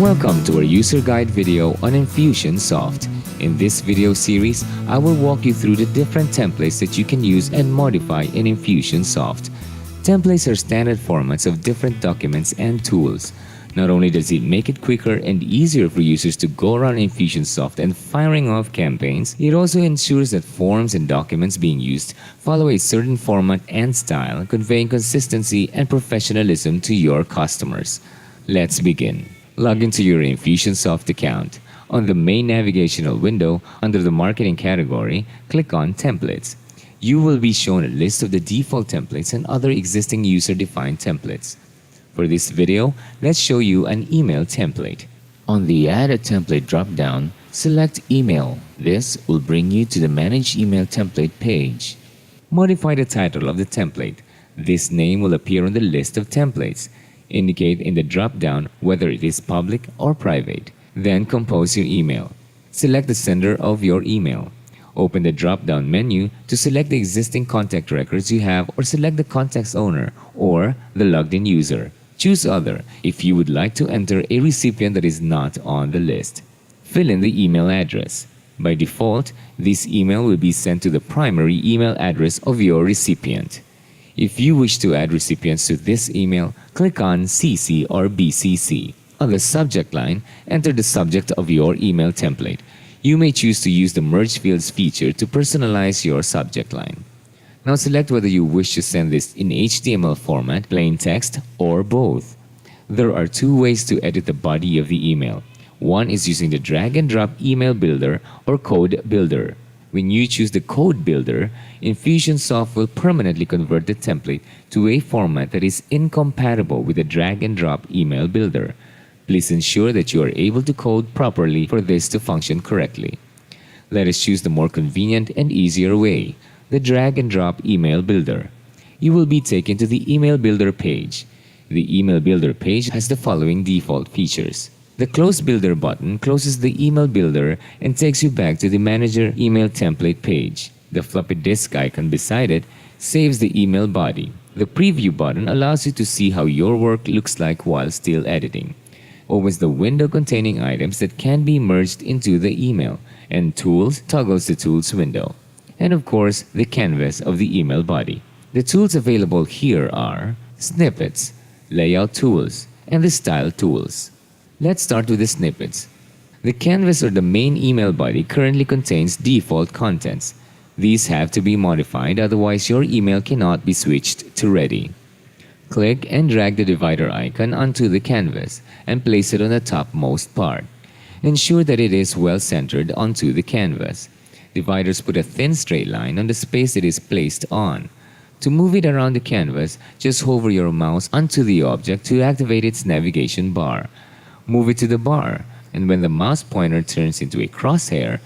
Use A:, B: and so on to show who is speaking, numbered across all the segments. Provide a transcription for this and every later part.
A: Welcome to our user guide video on Infusionsoft. In this video series, I will walk you through the different templates that you can use and modify in Infusionsoft. Templates are standard formats of different documents and tools. Not only does it make it quicker and easier for users to go around Infusionsoft and firing off campaigns, it also ensures that forms and documents being used follow a certain format and style, conveying consistency and professionalism to your customers. Let's begin. Log into your Infusionsoft account. On the main navigational window, under the Marketing category, click on Templates. You will be shown a list of the default templates and other existing user-defined templates. For this video, let's show you an email template. On the Add a Template drop-down, select Email. This will bring you to the Manage Email Template page. Modify the title of the template. This name will appear on the list of templates. Indicate in the drop-down whether it is public or private. Then compose your email. Select the sender of your email. Open the drop-down menu to select the existing contact records you have or select the contact's owner or the logged-in user. Choose Other if you would like to enter a recipient that is not on the list. Fill in the email address. By default, this email will be sent to the primary email address of your recipient. If you wish to add recipients to this email, click on CC or BCC. On the subject line, enter the subject of your email template. You may choose to use the Merge Fields feature to personalize your subject line. Now select whether you wish to send this in HTML format, plain text, or both. There are two ways to edit the body of the email. One is using the drag and drop email builder or code builder. When you choose the code builder, Infusionsoft will permanently convert the template to a format that is incompatible with the drag and drop email builder. Please ensure that you are able to code properly for this to function correctly. Let us choose the more convenient and easier way, the drag and drop email builder. You will be taken to the email builder page. The email builder page has the following default features. The Close Builder button closes the email builder and takes you back to the Manager email template page. The floppy disk icon beside it saves the email body. The Preview button allows you to see how your work looks like while still editing. Opens the window containing items that can be merged into the email, and Tools toggles the Tools window. And of course, the canvas of the email body. The tools available here are Snippets, Layout Tools, and the Style Tools. Let's start with the snippets. The canvas or the main email body currently contains default contents. These have to be modified, otherwise your email cannot be switched to ready. Click and drag the divider icon onto the canvas and place it on the topmost part. Ensure that it is well centered onto the canvas. Dividers put a thin straight line on the space it is placed on. To move it around the canvas, just hover your mouse onto the object to activate its navigation bar. Move it to the bar, and when the mouse pointer turns into a crosshair,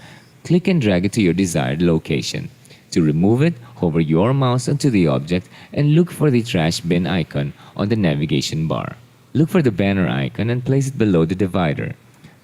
A: click and drag it to your desired location. To remove it, hover your mouse onto the object and look for the trash bin icon on the navigation bar. Look for the banner icon and place it below the divider.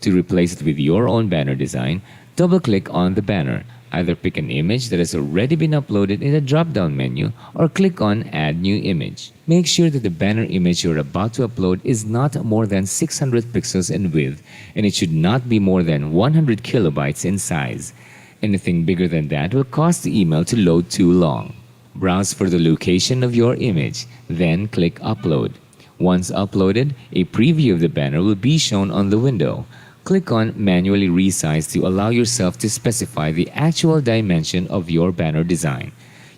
A: To replace it with your own banner design, double-click on the banner. Either pick an image that has already been uploaded in the drop-down menu or click on Add New Image. Make sure that the banner image you're about to upload is not more than 600 pixels in width and it should not be more than 100 kilobytes in size. Anything bigger than that will cause the email to load too long. Browse for the location of your image, then click Upload. Once uploaded, a preview of the banner will be shown on the window. Click on Manually Resize to allow yourself to specify the actual dimension of your banner design.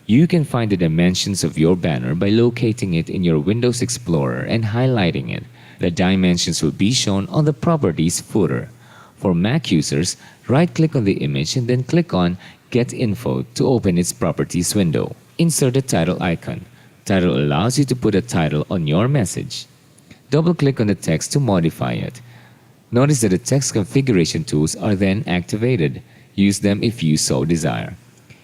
A: You can find the dimensions of your banner by locating it in your Windows Explorer and highlighting it. The dimensions will be shown on the Properties footer. For Mac users, right-click on the image and then click on Get Info to open its Properties window. Insert the title icon. Title allows you to put a title on your message. Double-click on the text to modify it. Notice that the text configuration tools are then activated. Use them if you so desire.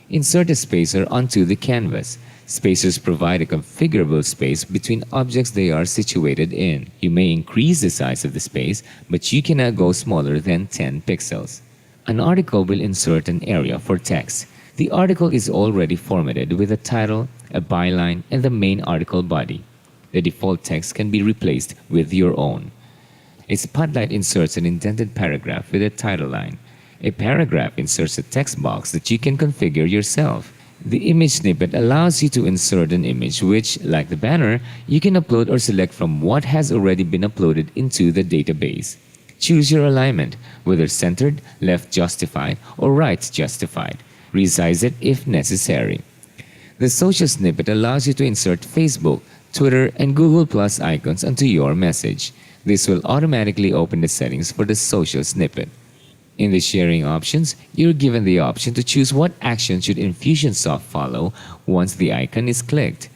A: Insert a spacer onto the canvas. Spacers provide a configurable space between objects they are situated in. You may increase the size of the space, but you cannot go smaller than 10 pixels. An article will insert an area for text. The article is already formatted with a title, a byline, and the main article body. The default text can be replaced with your own. A spotlight inserts an indented paragraph with a title line. A paragraph inserts a text box that you can configure yourself. The image snippet allows you to insert an image which, like the banner, you can upload or select from what has already been uploaded into the database. Choose your alignment, whether centered, left justified, or right justified. Resize it if necessary. The social snippet allows you to insert Facebook, Twitter, and Google Plus icons onto your message. This will automatically open the settings for the social snippet. In the sharing options, you're given the option to choose what action should Infusionsoft follow once the icon is clicked.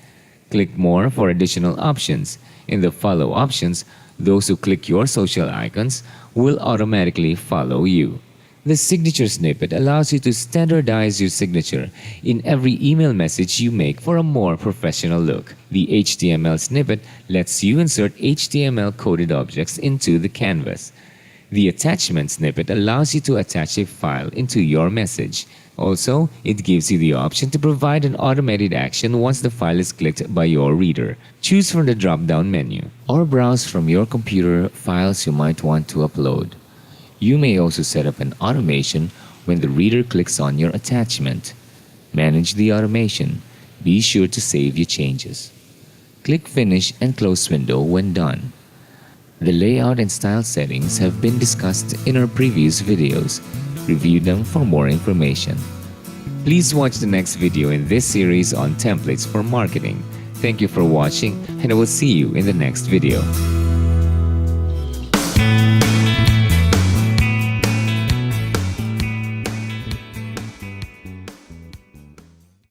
A: Click More for additional options. In the Follow options, those who click your social icons will automatically follow you. The signature snippet allows you to standardize your signature in every email message you make for a more professional look. The HTML snippet lets you insert HTML coded objects into the canvas. The attachment snippet allows you to attach a file into your message. Also, it gives you the option to provide an automated action once the file is clicked by your reader. Choose from the drop-down menu or browse from your computer files you might want to upload. You may also set up an automation when the reader clicks on your attachment. Manage the automation. Be sure to save your changes. Click Finish and close window when done. The layout and style settings have been discussed in our previous videos. Review them for more information. Please watch the next video in this series on templates for marketing. Thank you for watching, and I will see you in the next video.